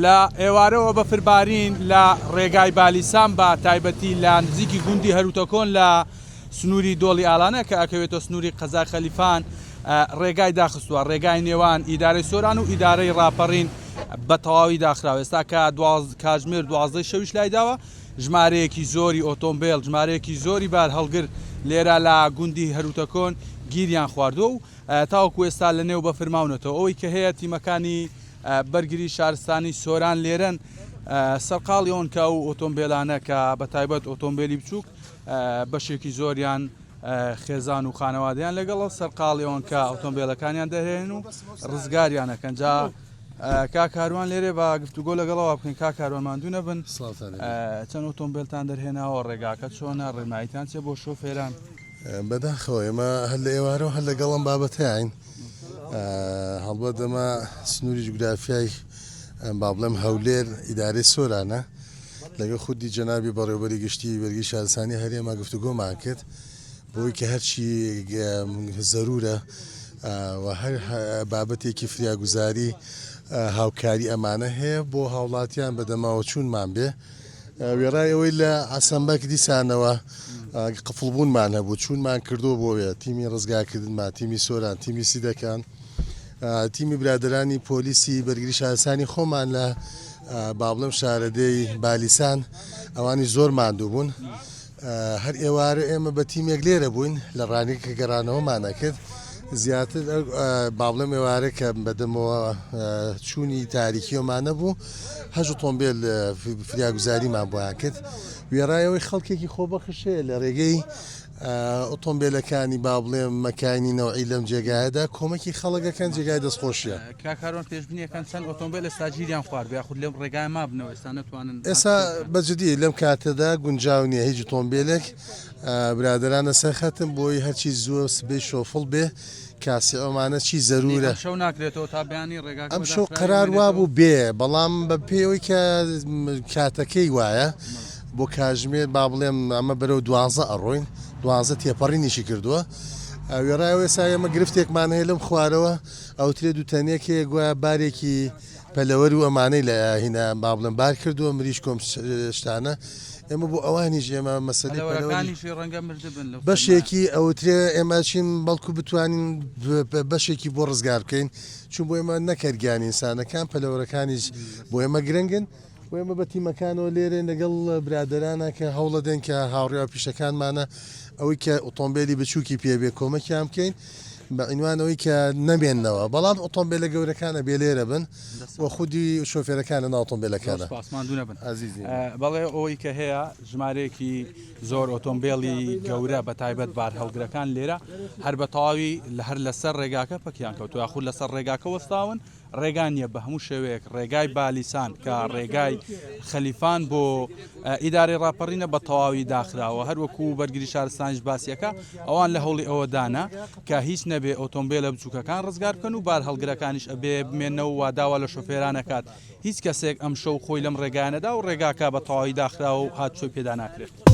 لە ئێوارەوە بەفربارین لە ڕێگای بالیسان بە تایبەتی لە نزیکی گوندی هەروتەکۆن لە سنووری دۆڵی ئالانە کە ئەکەوێتە سنووری قەزا خەلیفان ڕێگای داخستووە ڕێگای نێوان ئیدارەی سۆران و ئیدارەی ڕاپەڕین بە تەواوی داخراوە. ئێستا کە کاتژمێر 12 شەویش لای داوە ژمارەیەکی زۆری ئۆتۆمبیل ژمارەیەکی زۆری بار هەڵگر لێرە لە گوندی هەروتەکۆن گیریان خواردووە و تاوەکو ئێستا لە نێو بەفرماونەتەوە ئەوەی کە هەیە تیمەکانی بەرگری شارستانی سۆران لێرن سەرقاڵی ئەون کە ئەو ئۆتۆمبیلانە کە بە تایبەت ئۆتۆمبیلی بچووک بەشێکی زۆریان خێزان و خانەوادیان لەگەڵ سەرقاڵی ئەون کە ئۆتۆمبیلەکانیان دەهێن و ڕزگاریانەکەن. جا کاکاروان لێرێ بە گفتوگۆ لەگەڵەوە بکەین. کاکاروان ماندوو نەبن، چەند ئۆتۆمبیلتان دەرهێناوە، ڕێگاکە چۆنە، ڕێنماییتان چێ بۆ شۆفێران؟ بەداخەوە ئێمە هەر لە ئێوارەوە هەر لەگەڵم بابەتیاین هەڵبەت دەما سنووری جوگرافیای با بڵێم هەولێر ئیدارەی سۆرانە لەگە خودی جەنابی بەڕێوەبەری گشتی بەرگی شارستانی هەرێما گفتوگۆمان کرد بۆی کە هەرچی زەرورە و هەر بابەتێکی فریاگوزاری هاوکاری ئەمانە هەیە بۆ هاوڵاتیان بەدەماوە چوونمان بێ. وێڕای ئەوەی لە عەسەمبەک دیسانەوە قفڵبوونمان هەبوو چوونمان کردو بۆیە تیمی ڕزگارکردنمان، تیمی سۆران، تیمی سیدەکان، تیمی برادرانی پۆلیسی بەرگری شارستانی خۆمان لە با بڵێم شارەدەی بالیسان ئەوانی زۆر ماندوو بوون. هەر ئێوارە ئێمە بە تیمێک لێرە بووین لە ڕانێک کە گەڕانەوەمانە کرد زیاتر با بڵێم ئێوارە کە بەدەمەوە چوونی تاریکیەوەمانە بوو هەژ ئۆتۆمبیل فریاگوزاریمان بۆیان کرد. وێڕایەوەی خەڵکێکی خۆبەخشەیە لە ڕێگەی ئۆتۆمبیلەکانی با بڵێم مەکانی نەوعی لەم جێگایەدا کۆمەکی خەڵکەکەن جێگای دەستخۆشیە. کاکاروان پێشبینیەکان چەند ئۆتۆمبیل ئێستا گیریان خوارد یاخود لەم ڕێگای مابنەوە ئێستا نەتوانن؟ ئێستا بەجددی لەم کاتەدا گونجاو نییە هیچ ئۆتۆمبیلێک برادرانە سەرخەتم بۆی هەرچی زووە سبەی شۆفڵ بێ کاسی ئەومانە چی زەرورە شەو ناکرێتەوە تا بەیانی ڕێگاکە ئەم شەو قەرار وابوو بێ بەڵام بە پێوەی کە کاتەکەی وایە بۆ کاتژمێر با بڵێم ئەمە بەرەو 12 ئەڕۆین 12 تێپەڕینیشی کردووە. وێڕایەوە ئێستا ئێمە گرفتێکمان هەیە لەم خوارەوە ئەوترێ دووتەنێکێ گویا بارێکی پەلەوەر و ئەمانەی لە هینە با بڵێم بار کردووە مریش کۆم شتانە ئێمە بۆ ئەوانیش ئێمە مەسەلەی بەشێکی ئەوترێ ئێمە چین بەڵکو بتوانین بەشێکی بۆ ڕزگار بکەین چون بۆ ئێمە نەکەرگیانی ئینسانەکان پەلەوەرەکانیش بۆ ئێمە گرنگن و ئێمە بە تیمەکانەوە لێرێ لەگەڵ برادرانە کە هەوڵەدەن کە هاوڕێوە پیشەکانمانە ئەوەی کە ئۆتۆمبیلی بچووکی پێبێ کۆمەکیان بکەین بە عنوانەوەی کە نەمێننەوە بەڵام ئۆتۆمبیلە گەورەکانە بێ لێرە بن و خودی شۆفێرەکانە ناو ئۆتۆمبیلەکانە. بەڵێ ئەوەی کە هەیە ژمارەیەکی زۆر ئۆتۆمبیلی گەورە بە تایبەت بار هەڵگرەکان لێرە هەر بە تەواوی هەر لەسەر ڕێگاکە پەکیان کەوتووە یاخود لەسەر ڕێگاکە وەستاون ڕێگان نیە بە هەموو شێوەیەک ڕێگای بالیسان کە ڕێگای خەلیفان بۆ ئیدارەی ڕاپەڕینە بە تەواوی داخراوە هەروەکو بەرگری شارستانیش باسیەکە ئەوان لە هەوڵی ئەوەدانە کە هیچ نەبێ ئۆتۆمبیلە بچووکەکان ڕزگار بکەن و بار هەڵگرەکانیش ئەبێ بمێنەوە و واداوە لە شۆفێرانەکات هیچ کەسێک ئەم شەو خۆی لەم ڕێگانەدا و ڕێگاکە بە تەواوی داخراوە و هاتچۆی پێدا ناکرێت.